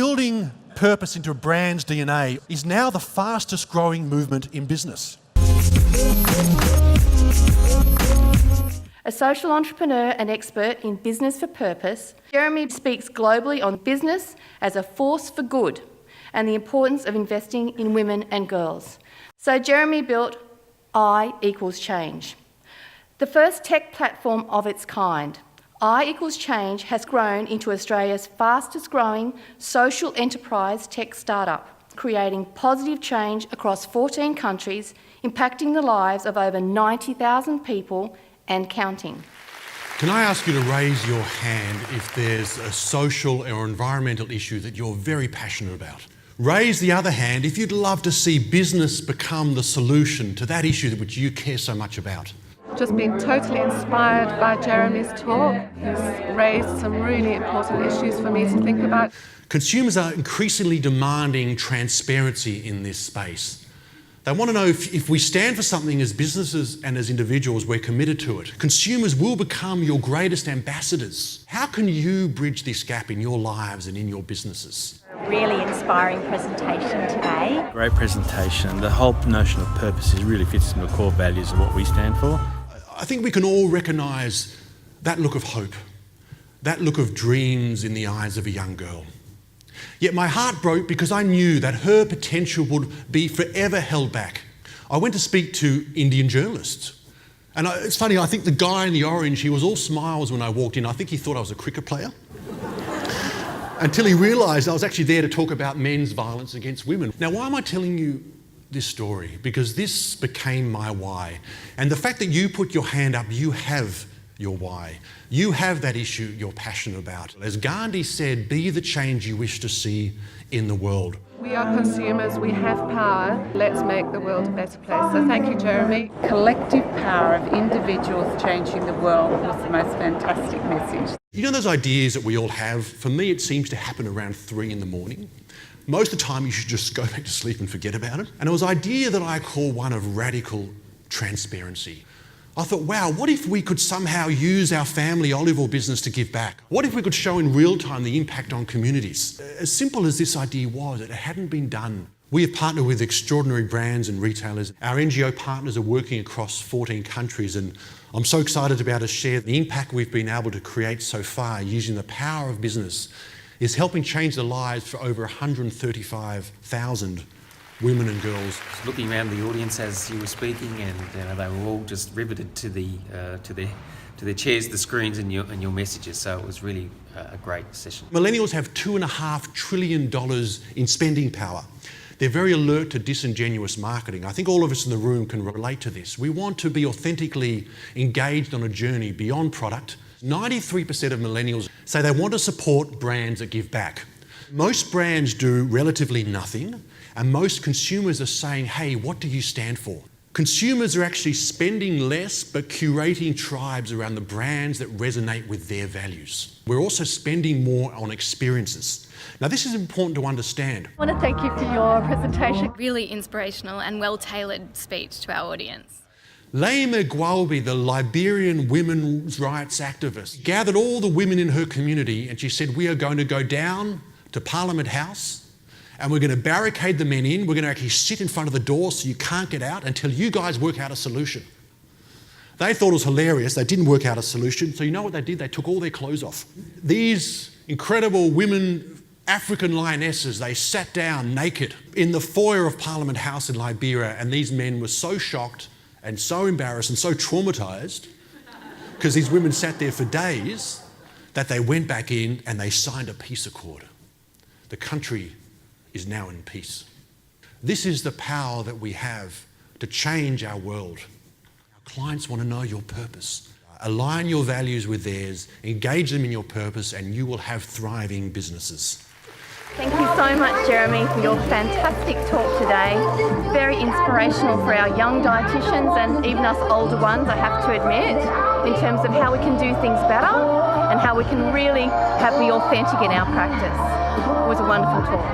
Building purpose into a brand's DNA is now the fastest growing movement in business. A social entrepreneur and expert in business for purpose, Jeremy speaks globally on business as a force for good and the importance of investing in women and girls. So Jeremy built I equals Change, the first tech platform of its kind. I equals Change has grown into Australia's fastest growing social enterprise tech startup, creating positive change across 14 countries, impacting the lives of over 90,000 people and counting. Can I ask you to raise your hand if there's a social or environmental issue that you're very passionate about? Raise the other hand if you'd love to see business become the solution to that issue which you care so much about. Just been totally inspired by Jeremy's talk. He's raised some really important issues for me to think about. Consumers are increasingly demanding transparency in this space. They want to know if we stand for something as businesses and as individuals, we're committed to it. Consumers will become your greatest ambassadors. How can you bridge this gap in your lives and in your businesses? Really inspiring presentation today. Great presentation. The whole notion of purpose really fits into the core values of what we stand for. I think we can all recognise that look of hope, that look of dreams in the eyes of a young girl. Yet my heart broke because I knew that her potential would be forever held back. I went to speak to Indian journalists. And it's funny, I think the guy in the orange, he was all smiles when I walked in. I think he thought I was a cricket player. Until he realised I was actually there to talk about men's violence against women. Now, why am I telling you this story? Because this became my why. And the fact that you put your hand up, you have your why. You have that issue you're passionate about. As Gandhi said, be the change you wish to see in the world. We are consumers, we have power. Let's make the world a better place. So thank you, Jeremy. Collective power of individuals changing the world was the most fantastic message. You know those ideas that we all have? For me, it seems to happen around 3 in the morning. Most of the time, you should just go back to sleep and forget about it. And it was an idea that I call one of radical transparency. I thought, wow, what if we could somehow use our family olive oil business to give back? What if we could show in real time the impact on communities? As simple as this idea was, it hadn't been done. We have partnered with extraordinary brands and retailers. Our NGO partners are working across 14 countries, and I'm so excited to be able to share the impact we've been able to create so far using the power of business is helping change the lives for over 135,000 women and girls. Looking around the audience as you were speaking, and they were all just riveted to their chairs, the screens, and your messages. So it was really a great session. Millennials have $2.5 trillion in spending power. They're very alert to disingenuous marketing. I think all of us in the room can relate to this. We want to be authentically engaged on a journey beyond product. 93% of millennials say they want to support brands that give back. Most brands do relatively nothing, and most consumers are saying, hey, what do you stand for? Consumers are actually spending less but curating tribes around the brands that resonate with their values. We're also spending more on experiences. Now, this is important to understand. I want to thank you for your presentation. Really inspirational and well-tailored speech to our audience. Laima Gwalbi, the Liberian women's rights activist, gathered all the women in her community and she said, we are going to go down to Parliament House and we're going to barricade the men in. We're going to actually sit in front of the door so you can't get out until you guys work out a solution. They thought it was hilarious. They didn't work out a solution. So you know what they did? They took all their clothes off. These incredible women, African lionesses, they sat down naked in the foyer of Parliament House in Liberia, and these men were so shocked and so embarrassed and so traumatised because these women sat there for days that they went back in and they signed a peace accord. The country is now in peace. This is the power that we have to change our world. Our clients want to know your purpose. Align your values with theirs, engage them in your purpose, and you will have thriving businesses. Thank you so much, Jeremy, for your fantastic talk today. Very inspirational for our young dietitians and even us older ones, I have to admit, in terms of how we can do things better and how we can really be authentic in our practice. It was a wonderful talk.